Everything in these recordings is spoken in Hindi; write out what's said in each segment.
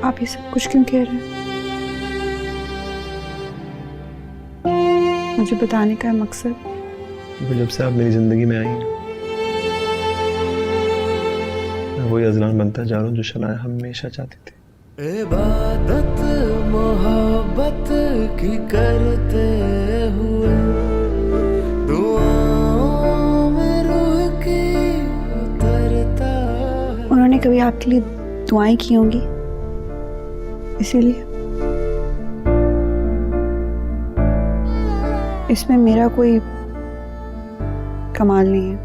आप ये सब कुछ क्यों कह रहे हैं? मुझे बताने का मकसद? जब से आप मेरी जिंदगी में आई हैं, मैं वही अज़लान बनता जा रहा हूँ जो शनाया हमेशा चाहती थी। इबादत मोहब्बत की करते हुए दुआओं में रूह की उतरता है। उन्होंने कभी आपके लिए दुआएं की होंगी, इसीलिए इसमें मेरा कोई कमाल नहीं है।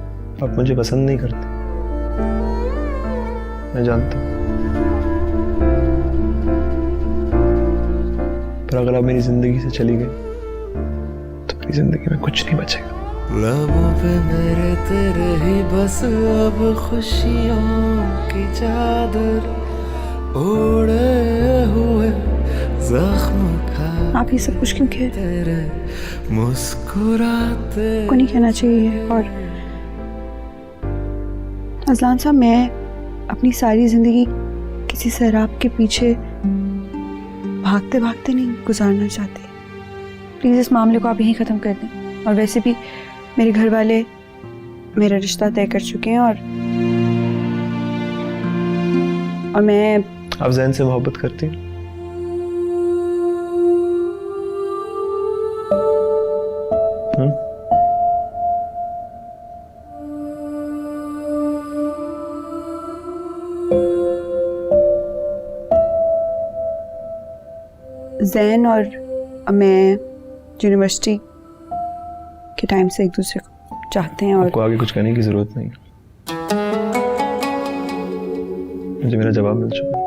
आप मुझे पसंद नहीं करते, मैं जानता हूँ, पर अगर आप मेरी जिंदगी से चली गई तो मेरी जिंदगी में कुछ नहीं बचेगा। लबों पे मेरे तेरे ही बस अब खुशियों की चादर ओढ़े हुए जख्म खा आप ये सब कुछ क्यों कह रहे हैं? तेरे मुस्कुराते को नहीं कहना चाहिए। और अज़लान साहब, मैं अपनी सारी जिंदगी किसी शराब के पीछे भागते भागते नहीं गुजारना चाहती। प्लीज इस मामले को आप यहीं ख़त्म कर दें। और वैसे भी मेरे घर वाले मेरा रिश्ता तय कर चुके हैं और मैं। आप ज़ैन से मोहब्बत करती हैं? ज़ैन और मैं यूनिवर्सिटी के टाइम से एक दूसरे को चाहते हैं। और आपको आगे कुछ कहने की जरूरत नहीं, मुझे मेरा जवाब मिल चुका है।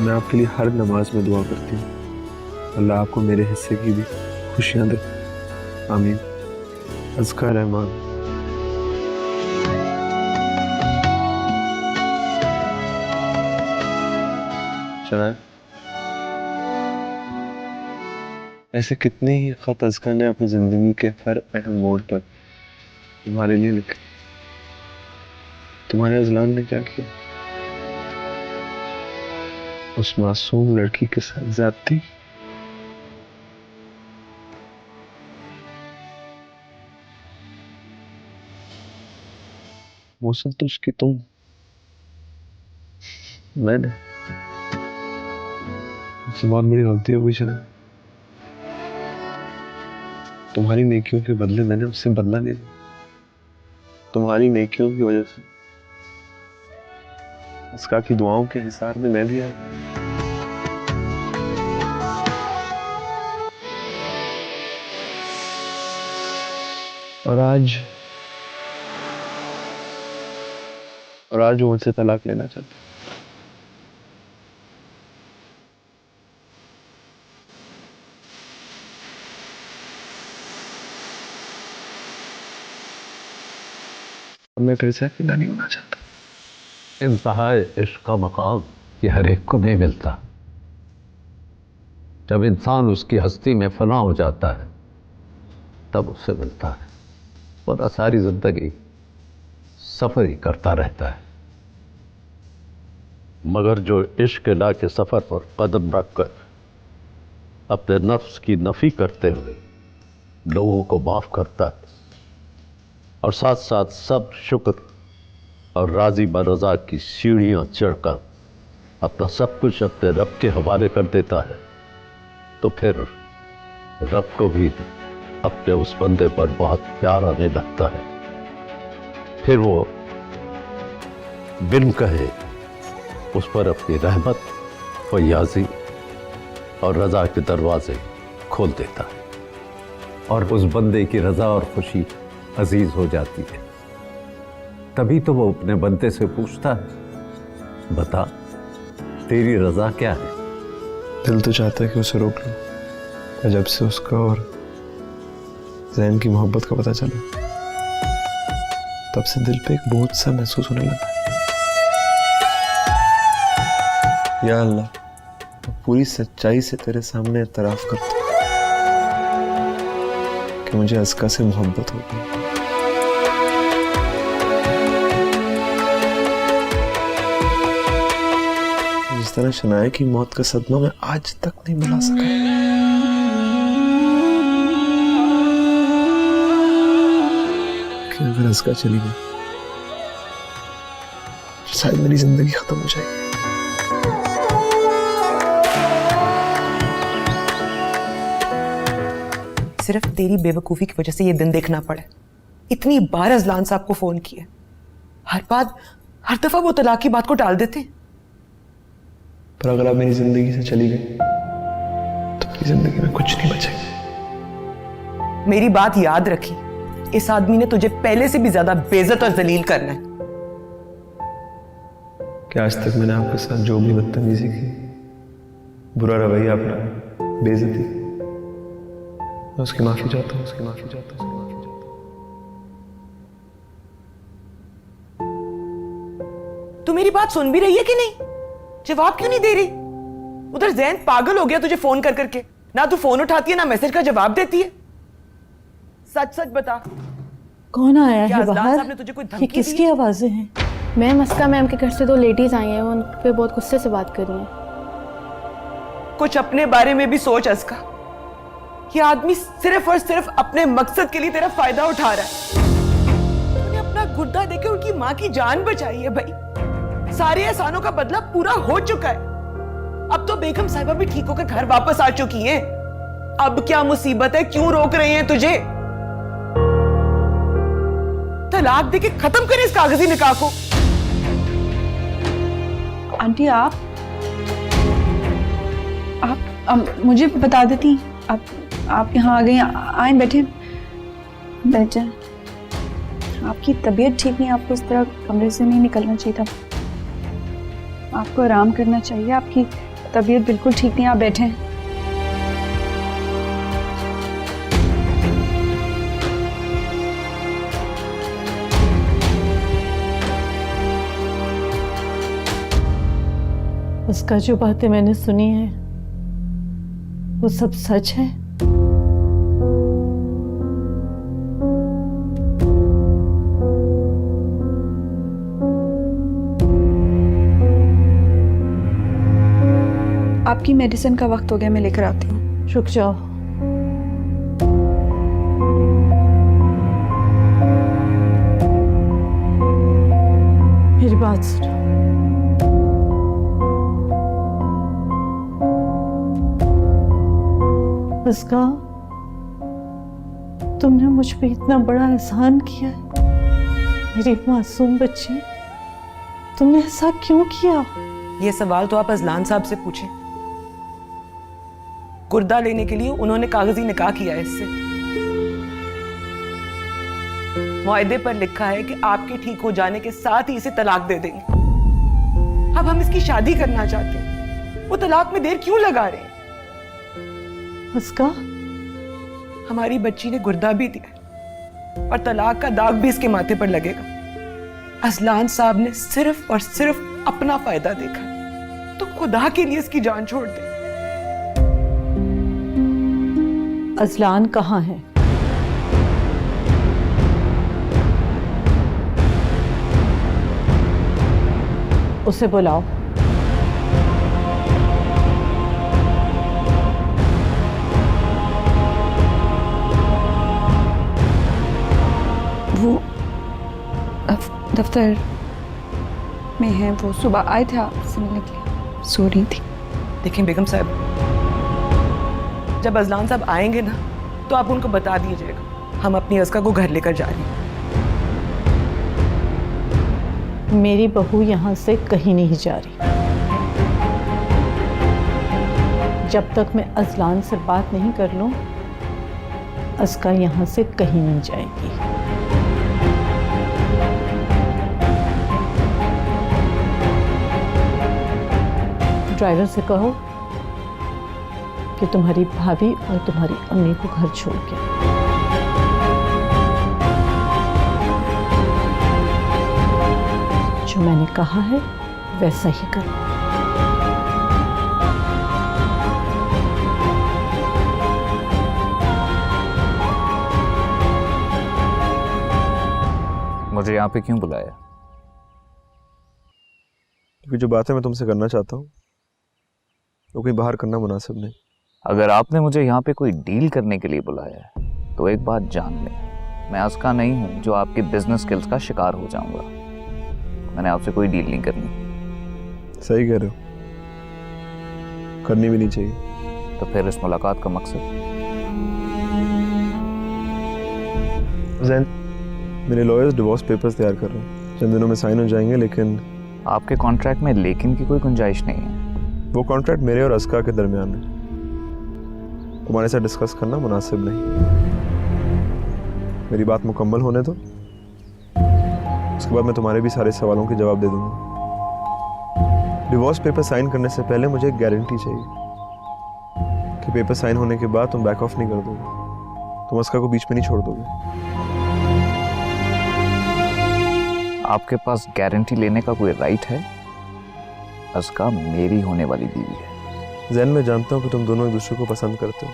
मैं आपके लिए हर नमाज में दुआ करती हूँ, अल्लाह आपको मेरे हिस्से की भी खुशियाँ दे, आमीन। अज़का रहमान। शनाया, ऐसे कितने ही खत अज़का ने अपनी जिंदगी के हर अहम मोड़ पर तुम्हारे लिए लिखे। तुम्हारे अज़लान ने क्या किया? उस मासूम लड़की के साथ ज़्यादती। वो सब तो उसकी तुम, मैंने, मुझसे बहुत बड़ी गलती हो गई शनाया। तुम्हारी नेकियों के बदले मैंने उससे बदला ले लिया। तुम्हारी नेकियों की वजह से उसका की दुआओं के हिसार में मैं भी आया। और आज वो मुझसे तलाक लेना चाहता। मैं फिर से अकेला नहीं होना चाहता। इंतहाए इश्क का मकाम ये हर एक को नहीं मिलता। जब इंसान उसकी हस्ती में फना हो जाता है तब उससे मिलता है, वरना सारी जिंदगी सफर ही करता रहता है। मगर जो इश्क ला के सफर पर कदम रखकर अपने नफ्स की नफी करते हुए लोगों को माफ करता है और साथ साथ सब शुक्र और राजी बरज़ा की सीढ़ियां चढ़कर अपना सब कुछ अपने रब के हवाले कर देता है, तो फिर रब को भी अपने उस बंदे पर बहुत प्यार आने लगता है। फिर वो बिन कहे उस पर अपनी रहमत, फयाजी और रजा के दरवाजे खोल देता है। और उस बंदे की रजा और खुशी अजीज हो जाती है। तभी तो वो अपने बंदे से पूछता है, बता तेरी रजा क्या है? दिल तो चाहता है कि उसे रोक लूं, पर जब से उसका और जैन की मोहब्बत का पता चला, तब से दिल पे एक बोझ सा महसूस होने लगा। या अल्लाह, मैं पूरी सच्चाई से तेरे सामने इतराफ करता हूं कि मुझे अस्का से मोहब्बत हो गई। जिस तरह शनाया की मौत का सदमा मैं आज तक नहीं भुला सका। कि अगर अस्का चली गई तो शायद मेरी जिंदगी खत्म हो जाएगी। सिर्फ तेरी बेवकूफी की वजह से ये दिन देखना पड़ा। इतनी बार अजलान साहब को फोन किया, हर दफा वो तलाक की बात को टाल देते। पर अगर आप मेरी जिंदगी से चली गई तो मेरी जिंदगी में कुछ नहीं बचेगा। मेरी बात याद रखी, इस आदमी ने तुझे पहले से भी ज्यादा बेइज्जत और जलील करना है। कि आज तक मैंने आपके साथ जो भी बदतमीजी की, बुरा रवैया अपना, बेइज्जती, मैं उसकी माफी चाहता हूँ, उसकी माफी चाहता हूँ, उसकी माफी चाहता हूँ। तू मेरी बात सुन भी रही है कि नहीं? जवाब क्यों नहीं दे रही? उधर जैन पागल हो गया तुझे फोन कर करके। ना तू फोन उठाती है ना मैसेज का जवाब देती है। सच सच बता, कौन आया क्या है अजलान बाहर? साहब ने तुझे कोई ये धमकी दी किसकी है? आवाजें हैं? मैम, अस्का मैम के घर से 2 लेडीज आई हैं, वो उन पे बहुत गुस्से से बात कर रही हैं। कुछ अपने बारे में भी सोच अस्का। ये आदमी सिर्फ और सिर्फ अपने मकसद के लिए तेरा फायदा उठा रहा है। तूने अपना गुर्दा देके उनकी माँ की जान बचाई है भाई। सारे एहसानों का बदला पूरा हो चुका है। अब तो बेगम साहिबा भी ठीक होकर घर वापस आ चुकी हैं। अब क्या मुसीबत है? क्यों रोक रहे हैं तुझे? तलाक देके खत्म कर इस कागजी निकाह को। आंटी आप मुझे बता देती। आप यहाँ आ गई, आए बैठे बैठे। आपकी तबीयत ठीक नहीं, आपको इस तरह कमरे से नहीं निकलना चाहिए था। आपको आराम करना चाहिए, आपकी तबीयत बिल्कुल ठीक नहीं, आप बैठे। उसका जो बातें मैंने सुनी है वो सब सच है? आपकी मेडिसिन का वक्त हो गया, मैं लेकर आती हूँ। रुक जाओ। मेरी बात सुनो। उसका तुमने मुझ पे इतना बड़ा एहसान किया है, मेरी मासूम बच्ची, तुमने ऐसा क्यों किया? ये सवाल तो आप अजलान साहब से पूछें। गुर्दा लेने के लिए उन्होंने कागजी निकाह किया है इससे। मुआहदे पर लिखा है कि आपके ठीक हो जाने के साथ ही इसे तलाक दे देंगे। अब हम इसकी शादी करना चाहते हैं, वो तलाक में देर क्यों लगा रहे हैं? उसका हमारी बच्ची ने गुर्दा भी दिया और तलाक का दाग भी इसके माथे पर लगेगा। अजलान साहब ने सिर्फ और सिर्फ अपना फायदा देखा, तो खुदा के लिए इसकी जान छोड़ दे। अजलान कहाँ है? उसे बुलाओ। वो दफ्तर में है, वो सुबह आए थे आपसे मिलने के लिए, सो रही थी। देखें बेगम साहब, जब अजलान साहब आएंगे ना तो आप उनको बता दीजिएगा हम अपनी अस्का को घर लेकर जा रहे हैं। मेरी बहू यहां से कहीं नहीं जा रही। जब तक मैं अजलान से बात नहीं कर लूं, अस्का यहाँ से कहीं नहीं जाएगी। ड्राइवर से कहो कि तुम्हारी भाभी और तुम्हारी अम्मी को घर छोड़ के। जो मैंने कहा है वैसा ही करो। मुझे यहाँ पे क्यों बुलाया? क्योंकि जो बातें मैं तुमसे करना चाहता हूँ वो कहीं बाहर करना मुनासिब नहीं। अगर आपने मुझे यहाँ पे कोई डील करने के लिए बुलाया है तो एक बात जान लें, मैं उसका नहीं हूँ जो आपके बिजनेस स्किल्स का शिकार हो जाऊंगा। मैंने आपसे कोई डील नहीं करनी। सही कह रहे हो, करनी भी नहीं चाहिए। तो फिर इस मुलाकात का मकसद? जैन, मेरे लॉयर्स डिवोर्स पेपर्स तैयार कर रहे हैं, चंद दिनों में साइन हो जाएंगे। लेकिन आपके कॉन्ट्रैक्ट में लेकिन की कोई गुंजाइश नहीं है। वो कॉन्ट्रैक्ट मेरे और अस्का के दरमियान है, तुम्हारे साथ डिस्कस करना मुनासिब नहीं। मेरी बात मुकम्मल होने दो, उसके बाद मैं तुम्हारे भी सारे सवालों के जवाब दे दूंगा। डिवोर्स पेपर साइन करने से पहले मुझे एक गारंटी चाहिए कि पेपर साइन होने के बाद तुम बैक ऑफ नहीं कर दोगे, तुम अस्का को बीच में नहीं छोड़ दोगे। आपके पास गारंटी लेने का कोई राइट है? अस्का मेरी होने वाली बीवी है। जैन, मैं जानता हूँ कि तुम दोनों एक दूसरे को पसंद करते हो,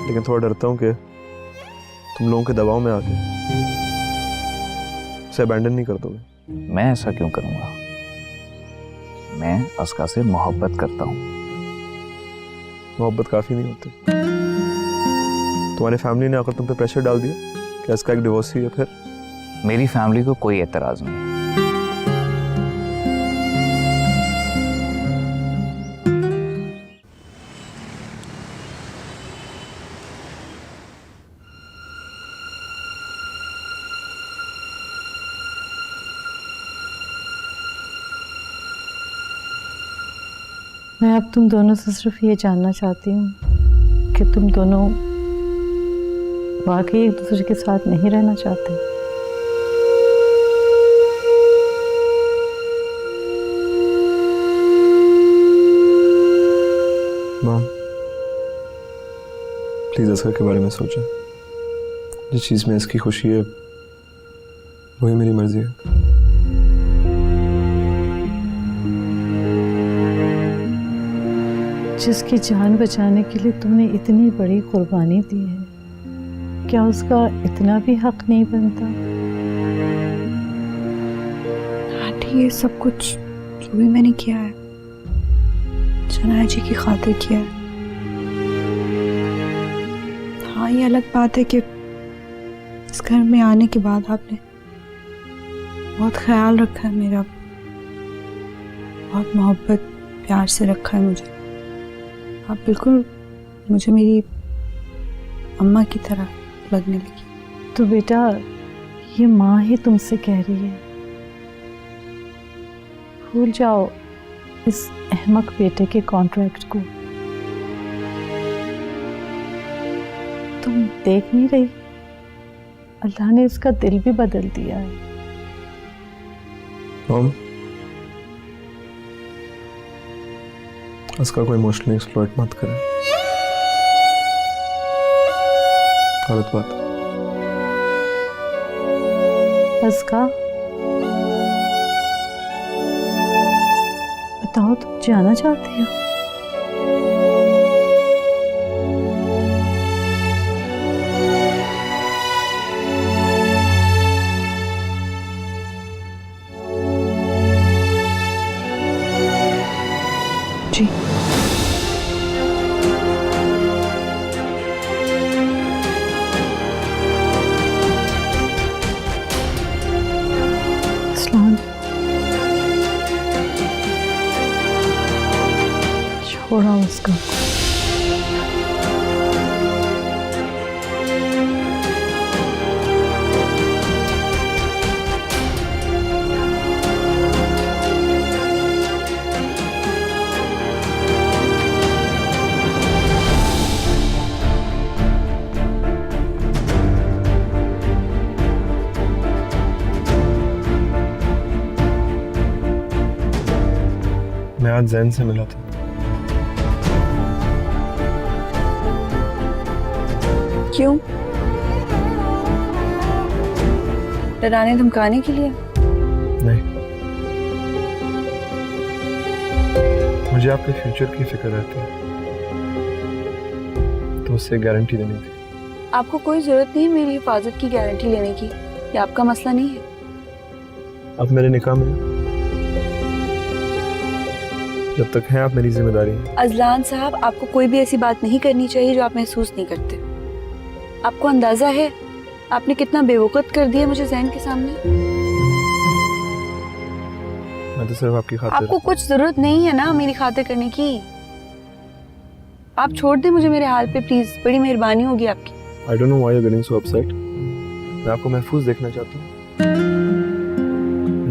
लेकिन थोड़ा डरता हूँ कि तुम लोगों के दबाव में आके उसे अबैंडन नहीं कर दोगे। मैं ऐसा क्यों करूंगा? मैं अस्का से मोहब्बत करता हूँ। मोहब्बत काफी नहीं होती। तुम्हारी फैमिली ने आकर तुम पे प्रेशर डाल दिया कि अस्का एक डिवोर्स ही है। फिर मेरी फैमिली को कोई एतराज नहीं। मैं अब तुम दोनों से सिर्फ ये जानना चाहती हूँ कि तुम दोनों वाकई एक दूसरे के साथ नहीं रहना चाहते। माम, प्लीज अस्का के बारे में सोचें। जिस चीज में इसकी खुशी है वही मेरी मर्जी है। जिसकी जान बचाने के लिए तुमने इतनी बड़ी कुर्बानी दी है, क्या उसका इतना भी हक नहीं बनता? आंटी, ये सब कुछ जो भी मैंने किया है शनाया जी की खातिर किया है। हाँ, ये अलग बात है कि इस घर में आने के बाद आपने बहुत ख्याल रखा है मेरा, बहुत मोहब्बत प्यार से रखा है मुझे। आप बिल्कुल मुझे मेरी अम्मा की तरह लगने लगी। तो बेटा, ये माँ ही तुमसे कह रही है। भूल जाओ इस अहमक बेटे के कॉन्ट्रैक्ट को। तुम देख नहीं रही, अल्लाह ने इसका दिल भी बदल दिया है। मॉम, अस्का को इमोशनली एक्सप्लॉइट मत करें। गलत बात। अस्का, बताओ तुम जाना चाहती हो? जी, अस्सलाम। आज जैन से मिला था। क्यों? डराने धमकाने के लिए? नहीं, मुझे आपके फ्यूचर की फिक्र रहती है, तो उससे गारंटी देनी थी। आपको कोई जरूरत नहीं है मेरी हिफाजत की गारंटी लेने की, ये आपका मसला नहीं है। आप मेरे निकाह में हैं। जब तक हैं आप मेरी जिम्मेदारी है। अजलान साहब, आपको कोई भी ऐसी बात नहीं करनी चाहिए जो आप महसूस नहीं करते। आपको अंदाजा है आपने कितना बेवकूफ कर दिया मुझे जैन के सामने। मैं तो सिर्फ आपकी खातिर। आपको कुछ जरूरत नहीं है ना मेरी खातिर करने की। आप छोड़ दे मुझे मेरे हाल पे प्लीज, बड़ी मेहरबानी होगी आपकी। I don't know why you're getting so upset. मैं आपको महफूज देखना चाहता हूँ।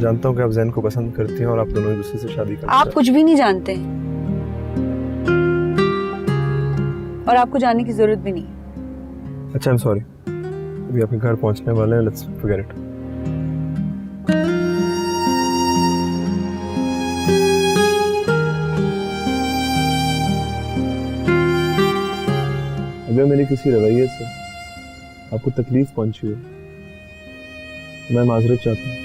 जानता हूँ कि आप जैन को पसंद करती हैं और आप दोनों एक दूसरे से शादी करना आप कुछ भी नहीं जानते और आपको जानने की जरूरत भी नहीं। अच्छा, I'm sorry. अभी आपके घर पहुँचने वाले हैं। Let's forget it. अगर मेरी किसी रवैये से आपको तकलीफ पहुंची हो तो मैं माजरत चाहता हूँ।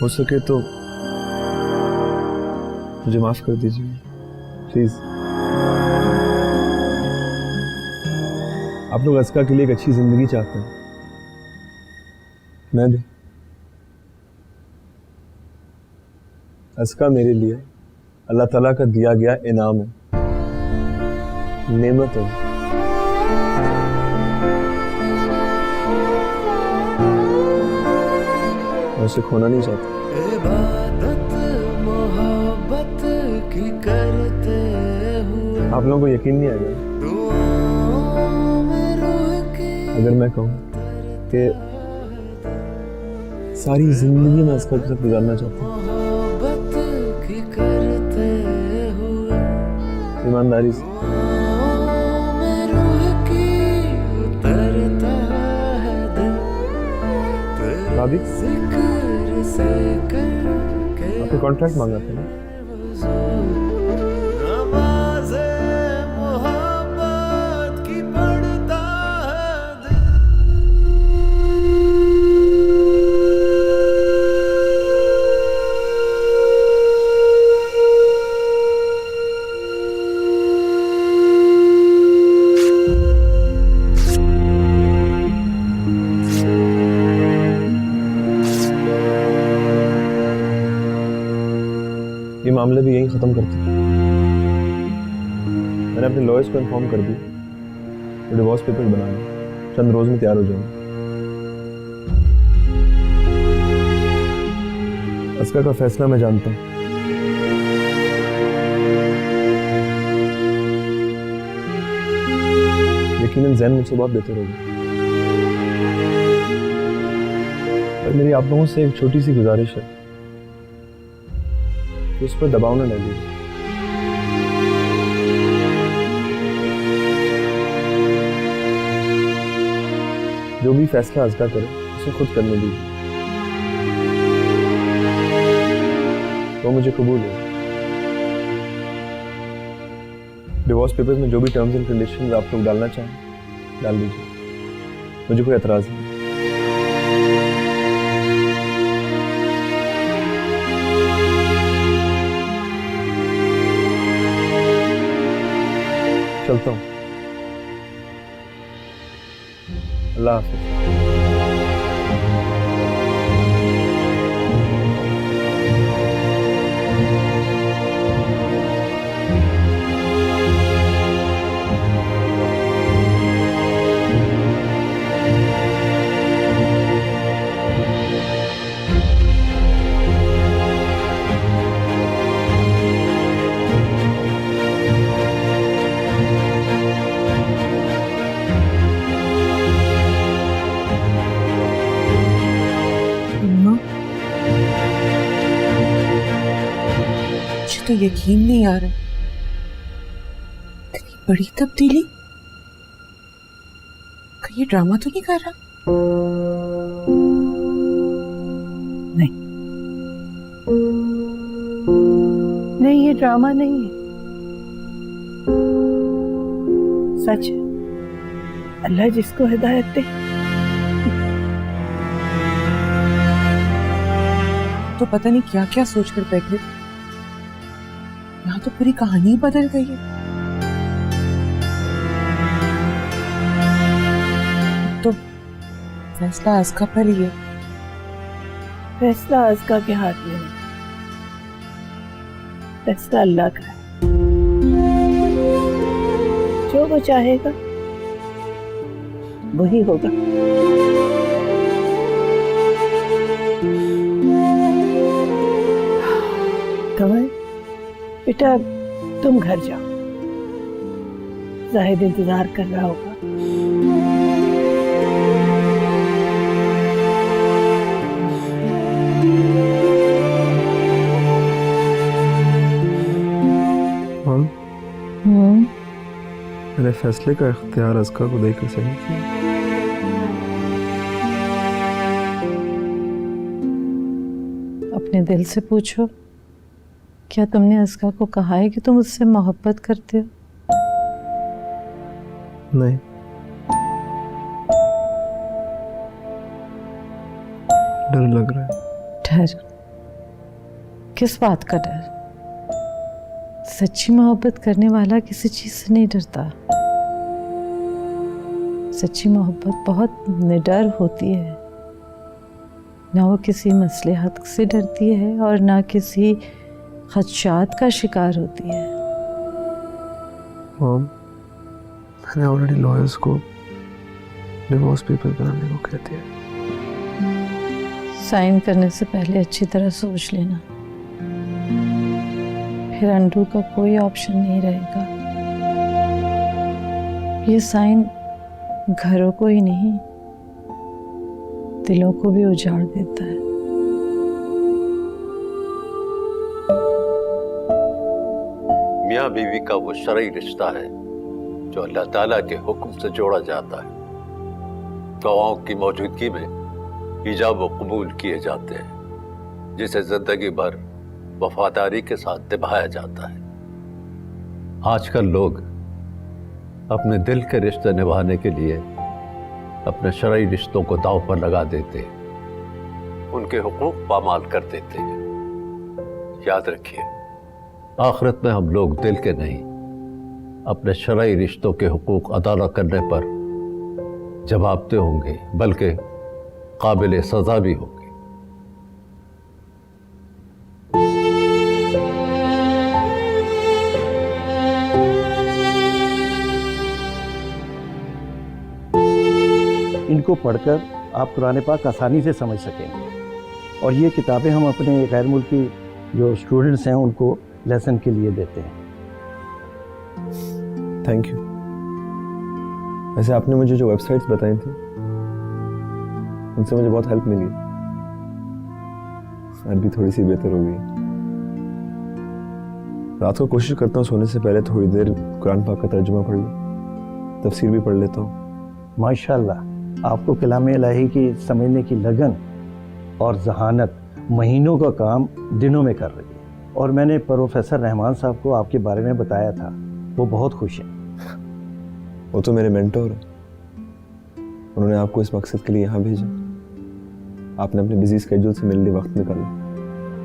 हो सके तो मुझे माफ कर दीजिए प्लीज। आप लोग अस्का के लिए एक अच्छी जिंदगी चाहते हैं, मैं भी। अस्का मेरे लिए अल्लाह ताला का दिया गया इनाम है, नेमत है। मैं उसे खोना नहीं चाहता। इबादत मोहब्बत की करते हुए आप लोगों को यकीन नहीं आएगा दुआओं में रूह की अगर मैं कहूँ कि सारी जिंदगी मैं उसका साथ गुजारना चाहता हूँ, मोहब्बत की करते हुए ईमानदारी से। दुआओं में रूह की उतरता है दिल तेरे भाभी, जिक्र से करके आपने कॉन्ट्रैक्ट मांगा था ना? नमाज़े मोहब्बत की पढ़ता है दिल। ये मामले भी यहीं खत्म करते हैं। मैंने अपने लॉयर्स को इन्फॉर्म कर दिया, तो डिवोर्स पेपर्स बनाने चंद रोज में तैयार हो जाएंगे। अस्का का फैसला मैं जानता हूँ। यकीनन जैन मुझसे बहुत बेहतर होगा, पर मेरी आप लोगों से एक छोटी सी गुजारिश है कि उस पर दबाव न डालिए। जो भी फैसला अस्का करे उसे खुद करने दीजिए, वो मुझे कबूल है। डिवोर्स पेपर्स में जो भी टर्म्स एंड कंडीशंस आप लोग डालना चाहें डाल दीजिए, मुझे कोई एतराज नहीं। चलता हूँ, अल्लाह हाफिज़। मुझे तो यकीन नहीं आ रहा, इतनी बड़ी तब्दीली। कहीं ये ड्रामा तो नहीं कर रहा? नहीं, ये ड्रामा नहीं है, सच है। अल्लाह जिसको हिदायत दे। तो पता नहीं क्या क्या सोच कर बैठ गए। यहाँ तो पूरी कहानी ही बदल गई है। तो फैसला आस्का पर ही है। फैसला आस्का के हाथ में नहीं, फैसला अल्लाह का है। जो वो चाहेगा वही होगा। कमल बेटा, तुम घर जाओ, जाहिद इंतजार कर रहा होगा। मैंने फैसले का इख्तियार अस्का को देकर सही किया। अपने दिल से पूछो, क्या तुमने अस्का को कहा है कि तुम उससे मोहब्बत करते हो? नहीं। डर लग रहा है। डर? किस बात का डर? सच्ची मोहब्बत करने वाला किसी चीज से नहीं डरता। सच्ची मोहब्बत बहुत निडर होती है, ना वो किसी मसलहत से डरती है और ना किसी खदशात का शिकार होती है। मॉम, मैंने ऑलरेडी लॉयर्स को डिवोर्स पेपर बनाने को कह दिया। साइन करने से पहले अच्छी तरह सोच लेना, फिर अंडू का कोई ऑप्शन नहीं रहेगा। ये साइन घरों को ही नहीं, दिलों को भी उजाड़ देता है। मियाँ बीवी का वो शरई रिश्ता है जो अल्लाह ताला के हुक्म से जोड़ा जाता है। गवाहों की मौजूदगी में ईजाब व कबूल किए जाते हैं, जिसे जिंदगी भर वफादारी के साथ निभाया जाता है। आजकल लोग अपने दिल के रिश्ते निभाने के लिए अपने शरई रिश्तों को दांव पर लगा देते हैं, उनके हुकूक पामाल कर देते हैं। याद रखिए, आखिरत में हम लोग दिल के नहीं, अपने शरई रिश्तों के हुकूक अदा न करने पर जवाबदेह होंगे, बल्कि काबिल सजा भी होंगे। इनको पढ़कर आप कुरान पाक आसानी से समझ सकेंगे, और ये किताबें हम अपने गैर मुल्की जो स्टूडेंट्स हैं उनको लेसन के लिए देते हैं। Thank you. वैसे आपने मुझे जो वेबसाइट्स बताई थी उनसे मुझे बहुत हेल्प मिली। अरबी थोड़ी सी बेहतर हो गई। रात को कोशिश करता हूँ सोने से पहले थोड़ी देर कुरान पाक का तर्जुमा पढ़ लूँ, तफसीर भी पढ़ लेता हूँ। माशाल्लाह, आपको कलाम इलाही की समझने की लगन और जहानत महीनों का काम दिनों में कर रही है। और मैंने प्रोफेसर रहमान साहब को आपके बारे में बताया था, वो बहुत खुश हैं। वो तो मेरे मेंटोर हैं, उन्होंने आपको इस मकसद के लिए यहाँ भेजा। आपने अपने बिजी स्केड्यूल से मेरे लिए वक्त निकाला।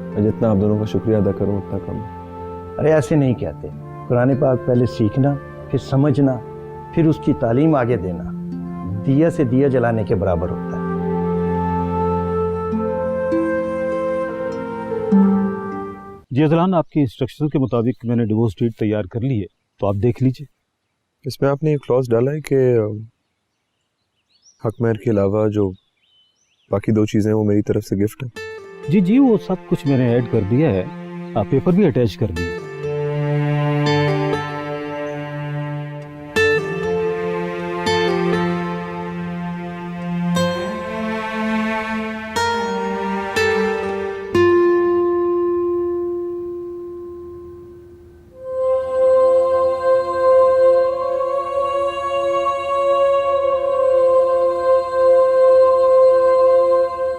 मैं जितना आप दोनों का शुक्रिया अदा करूँ उतना कम है। अरे ऐसे नहीं कहते, कुरान पाक पहले सीखना, फिर समझना, फिर उसकी तालीम आगे देना दिया से दिया जलाने के बराबर होता है। जी अजलान, आपके इंस्ट्रक्शन के मुताबिक मैंने डिवोर्स डीड तैयार कर ली है, तो आप देख लीजिए। इसमें आपने ये क्लॉज डाला है कि हक महर के अलावा जो बाकी दो चीज़ें वो मेरी तरफ से गिफ्ट है। जी जी, वो सब कुछ मैंने ऐड कर दिया है, आप पेपर भी अटैच कर दिए।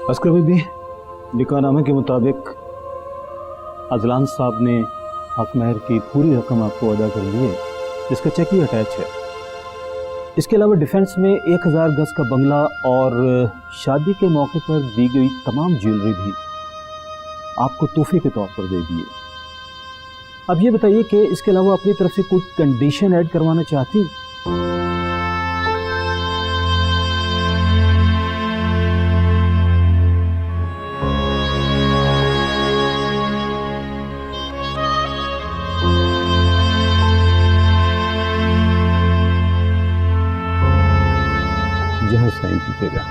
अस्कर बीबी, निकाहनामे के मुताबिक अजलान साहब ने हक महर की पूरी रकम आपको अदा कर दी है, जिसका चेक ही अटैच है। इसके अलावा डिफेंस में 1000 गज का बंगला और शादी के मौके पर दी गई तमाम ज्वेलरी भी आपको तोहफे के तौर पर दे दिए। अब ये बताइए कि इसके अलावा अपनी तरफ से कोई कंडीशन ऐड करवाना चाहती? जहां साइन कीजिएगा।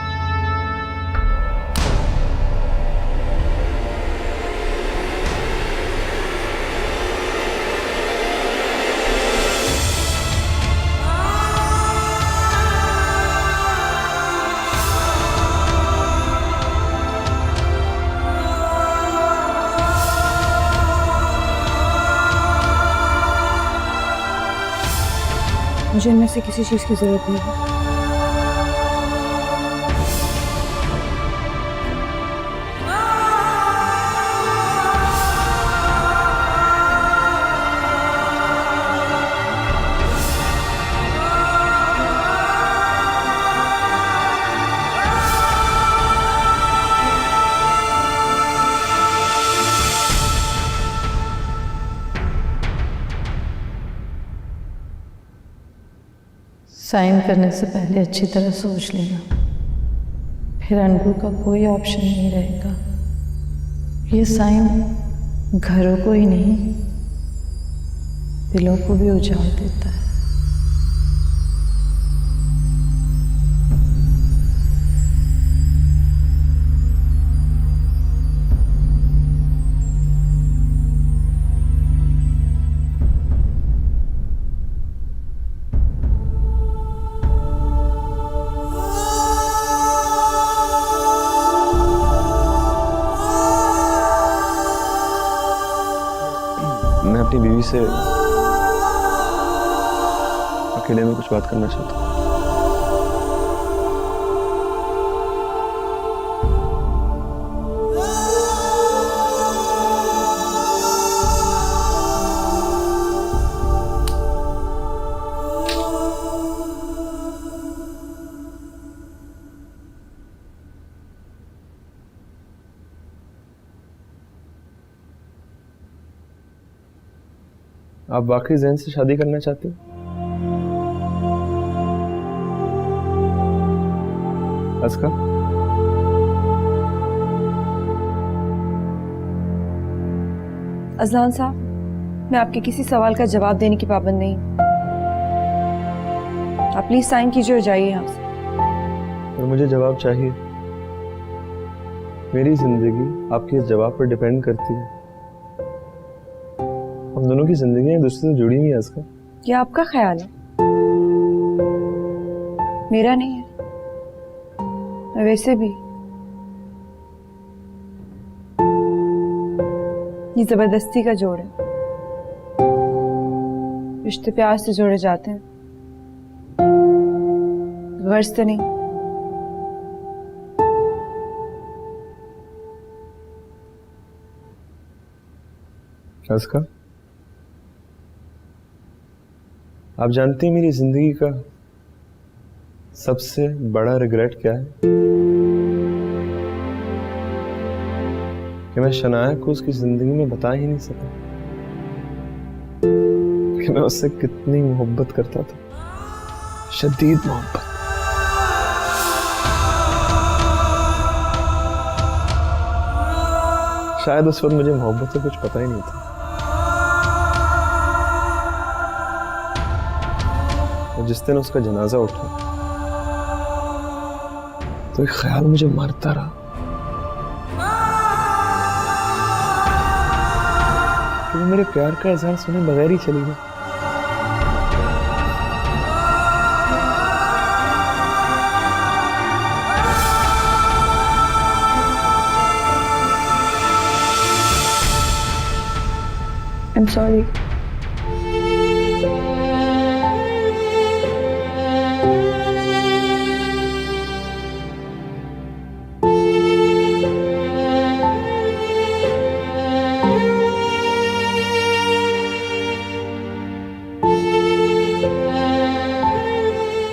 मुझे इनमें से किसी चीज़ की ज़रूरत नहीं है। साइन करने से पहले अच्छी तरह सोच लेना, फिर अनडू का कोई ऑप्शन नहीं रहेगा। ये साइन घरों को ही नहीं, दिलों को भी उजाड़ देता है। मैं अपनी बीवी से अकेले में कुछ बात करना चाहता हूँ। आप वाकई जैन से शादी करना चाहते हो? अस्का? अजलान साहब, मैं आपके किसी सवाल का जवाब देने की पाबंद नहीं। आप प्लीज साइन कीजिए और जाइए यहाँ से। और मुझे जवाब चाहिए। मेरी जिंदगी आपके इस जवाब पर डिपेंड करती है। हम दोनों की जिंदगी एक दूसरे से जुड़ी हुई है। इसका ये आपका ख्याल है, मेरा नहीं है। मैं वैसे भी ये जबरदस्ती का जोड़ है। रिश्ते प्यार से जोड़े जाते हैं, गर्ज से नहीं। इसका आप जानती हैं मेरी जिंदगी का सबसे बड़ा रिग्रेट क्या है? कि मैं शनाया को उसकी जिंदगी में बता ही नहीं सका कि मैं उससे कितनी मोहब्बत करता था, शदीद मोहब्बत। शायद उस वक्त मुझे मोहब्बत से कुछ पता ही नहीं था। और जिस दिन उसका जनाजा उठा तो एक ख्याल मुझे मारता रहा कि वो मेरे प्यार का इजहार सुने बगैर ही चली गई। I'm sorry.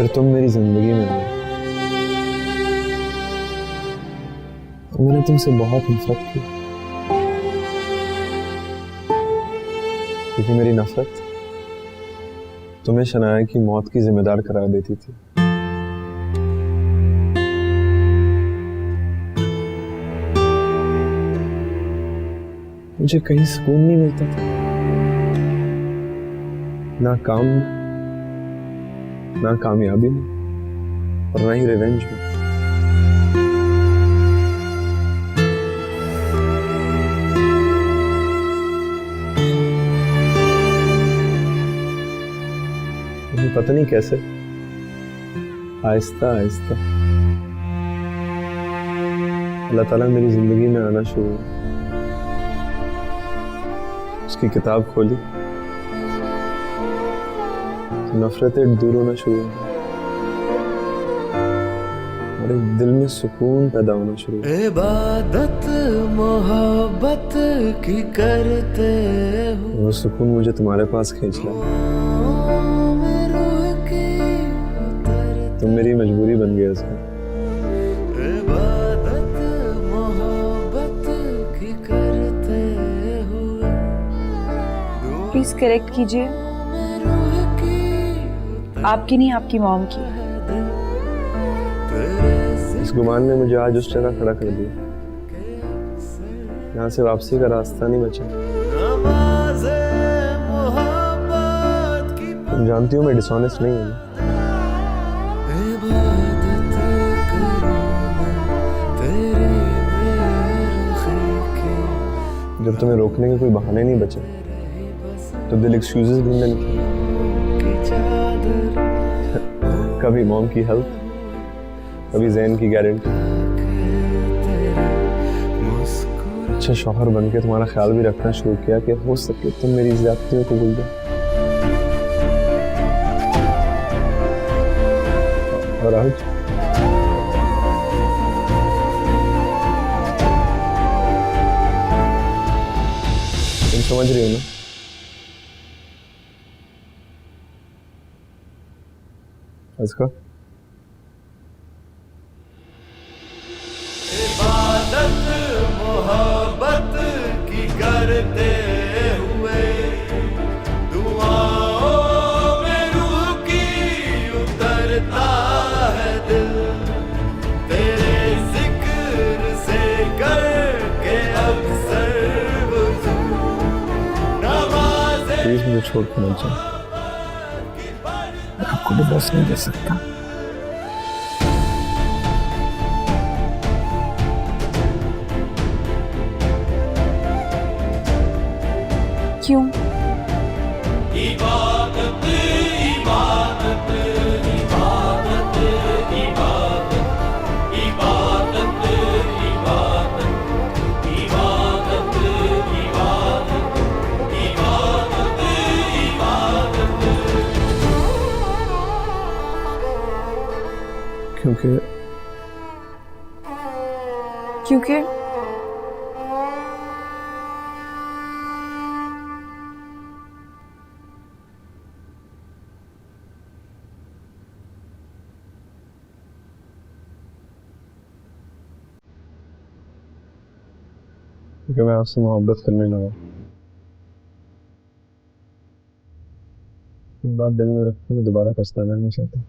फिर तुम मेरी जिंदगी में हो। मैंने तुमसे बहुत नफरत की, क्योंकि मेरी नफरत तुम्हें शनाया की मौत की जिम्मेदार करार देती थी। मुझे कहीं सुकून नहीं मिलता था, ना काम में, ना कामयाबी में, और ना ही रिवेंज में। मुझे पता नहीं कैसे आहिस्ता आहिस्ता अल्लाह ताला मेरी जिंदगी में आना शुरू हुआ। उसकी किताब खोली तो नफरतें दूर होना शुरू हुई और एक दिल में सुकून पैदा होना शुरू हुआ। इबादत मोहब्बत की करते हो, वो सुकून मुझे तुम्हारे पास खींच लाया। तुम मेरी मजबूरी बन गए उसमें। इबादत मोहब्बत की करते हुए, प्लीज करेक्ट कीजिए, आपकी नहीं आपकी मॉम की। इस गुमान ने मुझे आज उस जगह खड़ा कर दिया, यहाँ से वापसी का रास्ता नहीं बचा। तुम जानती हो मैं डिसऑनेस्ट नहीं हूँ। जब तुम्हें रोकने के कोई बहाने नहीं बचे तो दिल एक्सक्यूजेस ढूंढने निकले। कभी मॉम की हेल्प, कभी जैन की गारंटी। अच्छा शौहर बन के तुम्हारा ख्याल भी रखना शुरू किया कि हो सके तुम मेरी ज्यादतियों को भूल जाओ। और आज तुम समझ रही हो ना? इसका इबादत मोहब्बत की करते हुए, दुआओं में रूह की उतरता है दिल, तेरे जिक्र से करके अक्सर वुज़ू, नमाज़ें प्लीज मुझे छोड़ के मत जाओ। मैं आपको डिवोर्स नहीं दे सकता। क्यों? इबादत इबादत इबादत इबादत इबादत इबादत इबादत इबादत इबादत। क्योंकि क्योंकि मैं आपसे मोहब्बत करने लगा। बात दिल में रखते हुए दोबारा पछताना नहीं चाहता।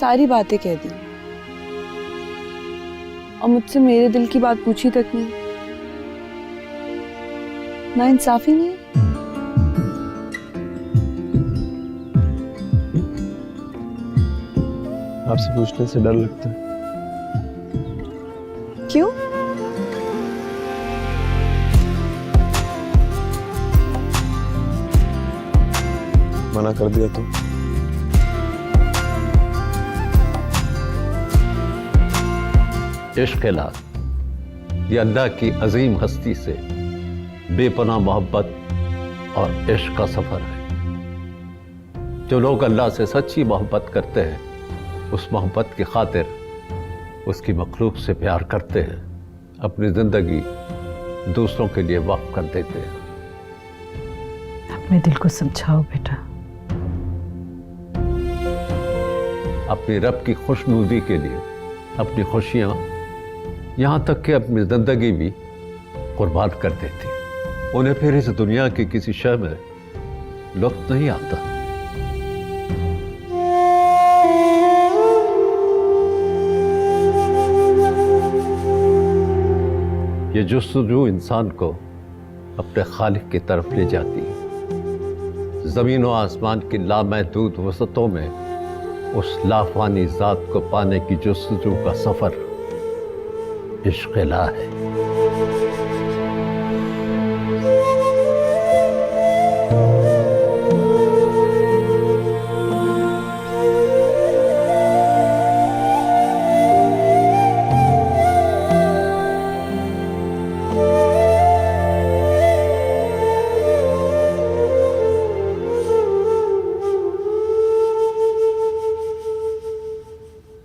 सारी बातें कह दी और मुझसे मेरे दिल की बात पूछी तक नहीं। ना इंसाफी नहीं है। आपसे पूछने से डर लगता है। क्यों? मना कर दिया तो इश्क ला ये अल्लाह की अजीम हस्ती से बेपनाह मोहब्बत और इश्क का सफर है। जो लोग अल्लाह से सच्ची मोहब्बत करते हैं उस मोहब्बत की खातिर उसकी मखलूक से प्यार करते हैं, अपनी जिंदगी दूसरों के लिए वक्फ कर देते हैं। अपने दिल को समझाओ बेटा। अपनी रब की खुशनुदी के लिए अपनी खुशियां यहां तक कि अपनी जिंदगी भी कुर्बान कर देती। उन्हें फिर इस दुनिया की किसी शय में लुत्फ नहीं आता। ये जुस्तजू इंसान को अपने खालिक की तरफ ले जाती है। जमीन और आसमान की लामहदूद वसतों में उस लाफानी जात को पाने की जुस्तजू का सफर इश्क़-ए-ला है।